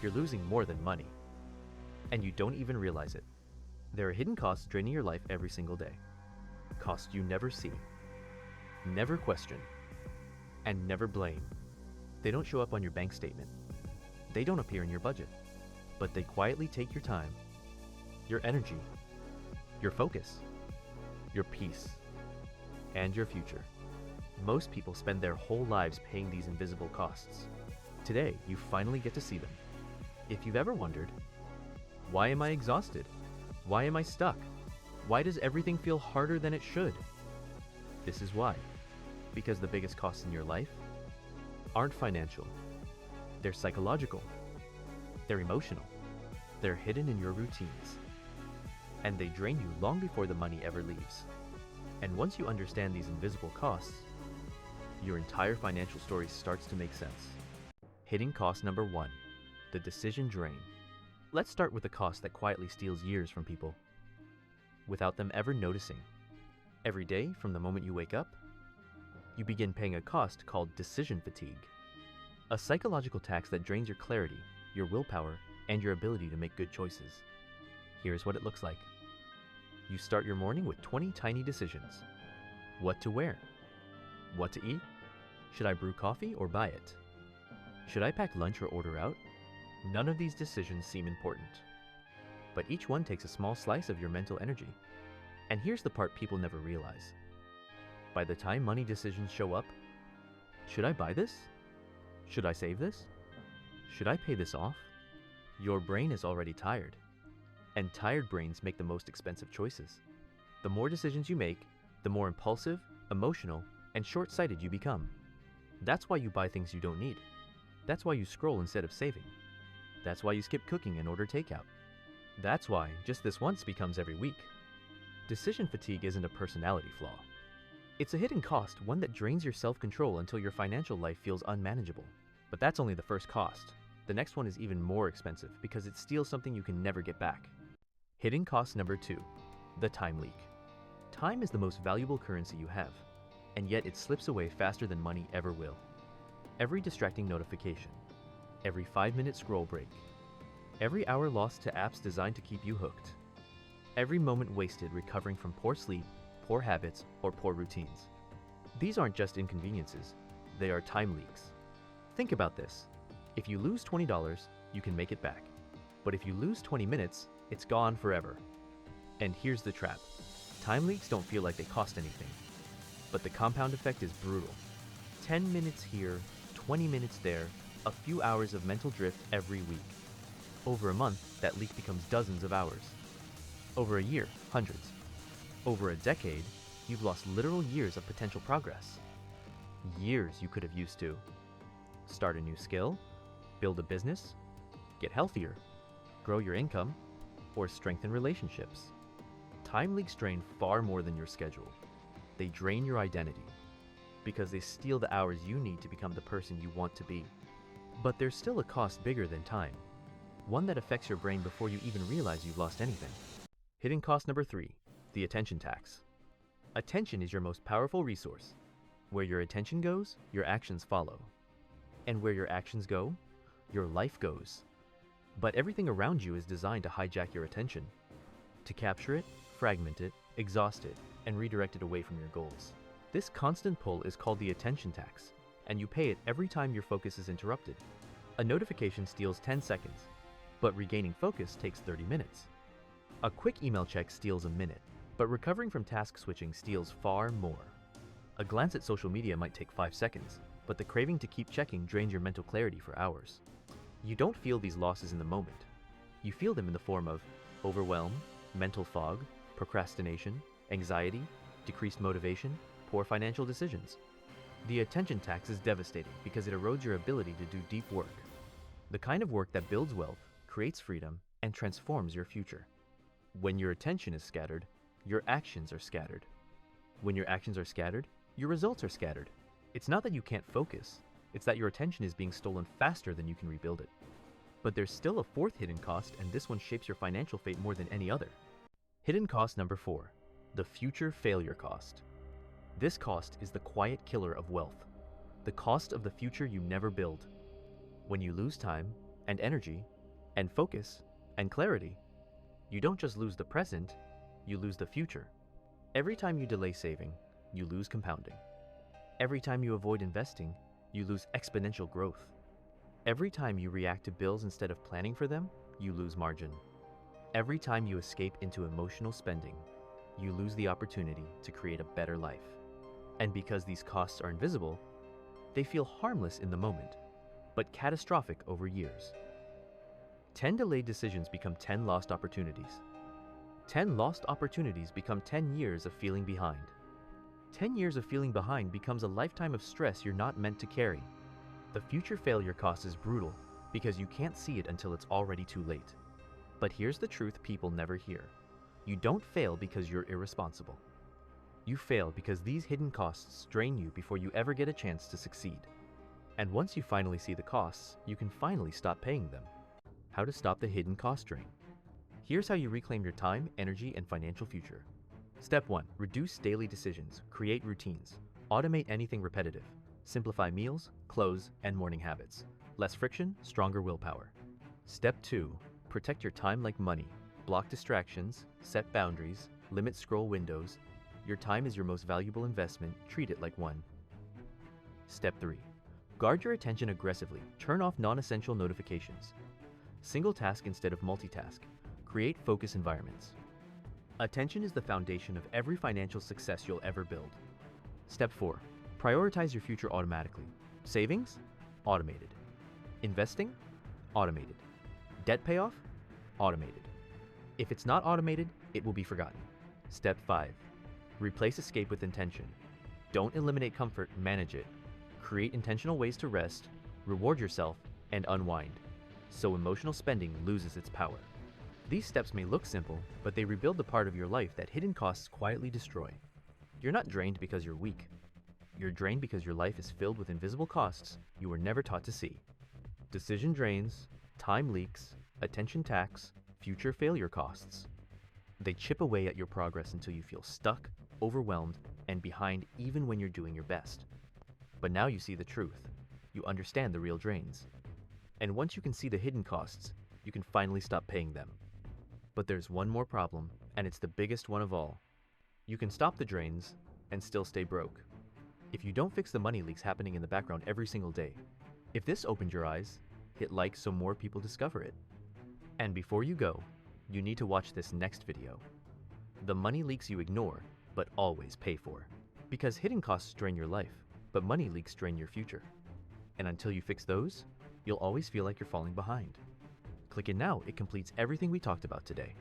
you're losing more than money. And you don't even realize it. There are hidden costs draining your life every single day. Costs you never see, never question, and never blame. They don't show up on your bank statement. They don't appear in your budget. But they quietly take your time, your energy, your focus, your peace, and your future. Most people spend their whole lives paying these invisible costs. Today, you finally get to see them. If you've ever wondered, why am I exhausted? Why am I stuck? Why does everything feel harder than it should? This is why. Because the biggest costs in your life aren't financial. They're psychological. They're emotional. They're hidden in your routines. And they drain you long before the money ever leaves. And once you understand these invisible costs, your entire financial story starts to make sense. Hidden cost number 1, the decision drain. Let's start with the cost that quietly steals years from people, without them ever noticing. Every day, from the moment you wake up, you begin paying a cost called decision fatigue. A psychological tax that drains your clarity, your willpower, and your ability to make good choices. Here's what it looks like. You start your morning with 20 tiny decisions. What to wear? What to eat? Should I brew coffee or buy it? Should I pack lunch or order out? None of these decisions seem important. But each one takes a small slice of your mental energy. And here's the part people never realize. By the time money decisions show up, should I buy this? Should I save this? Should I pay this off? Your brain is already tired. And tired brains make the most expensive choices. The more decisions you make, the more impulsive, emotional, and short-sighted you become. That's why you buy things you don't need. That's why you scroll instead of saving. That's why you skip cooking and order takeout. That's why just this once becomes every week. Decision fatigue isn't a personality flaw. It's a hidden cost, one that drains your self-control until your financial life feels unmanageable. But that's only the first cost. The next one is even more expensive because it steals something you can never get back. Hidden cost number 2, the time leak. Time is the most valuable currency you have, and yet it slips away faster than money ever will. Every distracting notification, every 5-minute scroll break, every hour lost to apps designed to keep you hooked, every moment wasted recovering from poor sleep, poor habits, or poor routines. These aren't just inconveniences, they are time leaks. Think about this. If you lose $20, you can make it back. But if you lose 20 minutes, it's gone forever. And here's the trap. Time leaks don't feel like they cost anything. But the compound effect is brutal. 10 minutes here, 20 minutes there, a few hours of mental drift every week. Over a month, that leak becomes dozens of hours. Over a year, hundreds. Over a decade, you've lost literal years of potential progress. Years you could have used to start a new skill, build a business, get healthier, grow your income, or strengthen relationships. Time leaks drain far more than your schedule. They drain your identity because they steal the hours you need to become the person you want to be. But there's still a cost bigger than time, one that affects your brain before you even realize you've lost anything. Hidden cost number 3, the attention tax. Attention is your most powerful resource. Where your attention goes, your actions follow. And where your actions go, your life goes. But everything around you is designed to hijack your attention, to capture it, fragment it, exhaust it, and redirect it away from your goals. This constant pull is called the attention tax, and you pay it every time your focus is interrupted. A notification steals 10 seconds, but regaining focus takes 30 minutes. A quick email check steals a minute, but recovering from task switching steals far more. A glance at social media might take 5 seconds, but the craving to keep checking drains your mental clarity for hours. You don't feel these losses in the moment. You feel them in the form of overwhelm, mental fog, procrastination, anxiety, decreased motivation, poor financial decisions. The attention tax is devastating because it erodes your ability to do deep work. The kind of work that builds wealth, creates freedom, and transforms your future. When your attention is scattered, your actions are scattered. When your actions are scattered, your results are scattered. It's not that you can't focus, it's that your attention is being stolen faster than you can rebuild it. But there's still a fourth hidden cost, and this one shapes your financial fate more than any other. Hidden cost number 4, the future failure cost. This cost is the quiet killer of wealth, the cost of the future you never build. When you lose time, and energy and focus and clarity. You don't just lose the present, you lose the future. Every time you delay saving, you lose compounding. Every time you avoid investing, you lose exponential growth. Every time you react to bills instead of planning for them, you lose margin. Every time you escape into emotional spending, you lose the opportunity to create a better life. And because these costs are invisible, they feel harmless in the moment, but catastrophic over years. 10 delayed decisions become 10 lost opportunities. 10 lost opportunities become 10 years of feeling behind. 10 years of feeling behind becomes a lifetime of stress you're not meant to carry. The future failure cost is brutal because you can't see it until it's already too late. But here's the truth people never hear. You don't fail because you're irresponsible. You fail because these hidden costs drain you before you ever get a chance to succeed. And once you finally see the costs, you can finally stop paying them. How to stop the hidden cost drain. Here's how you reclaim your time, energy, and financial future. Step 1. Reduce daily decisions. Create routines. Automate anything repetitive. Simplify meals, clothes, and morning habits. Less friction, stronger willpower. Step 2. Protect your time like money. Block distractions, set boundaries, limit scroll windows. Your time is your most valuable investment. Treat it like one. Step 3. Guard your attention aggressively. Turn off non-essential notifications. Single task instead of multitask. Create focus environments. Attention is the foundation of every financial success you'll ever build. Step 4. Prioritize your future automatically. Savings? Automated. Investing? Automated. Debt payoff? Automated. If it's not automated, it will be forgotten. Step 5. Replace escape with intention. Don't eliminate comfort, manage it. Create intentional ways to rest, reward yourself, and unwind, so emotional spending loses its power. These steps may look simple, but they rebuild the part of your life that hidden costs quietly destroy. You're not drained because you're weak. You're drained because your life is filled with invisible costs you were never taught to see. Decision drains, time leaks, attention tax, future failure costs. They chip away at your progress until you feel stuck, overwhelmed, and behind even when you're doing your best. But now you see the truth. You understand the real drains. And once you can see the hidden costs, you can finally stop paying them. But there's one more problem, and it's the biggest one of all. You can stop the drains and still stay broke. If you don't fix the money leaks happening in the background every single day. If this opened your eyes, hit like so more people discover it. And before you go, you need to watch this next video. The money leaks you ignore, but always pay for. Because hidden costs drain your life, but money leaks drain your future. And until you fix those, you'll always feel like you're falling behind. Click it now, it completes everything we talked about today.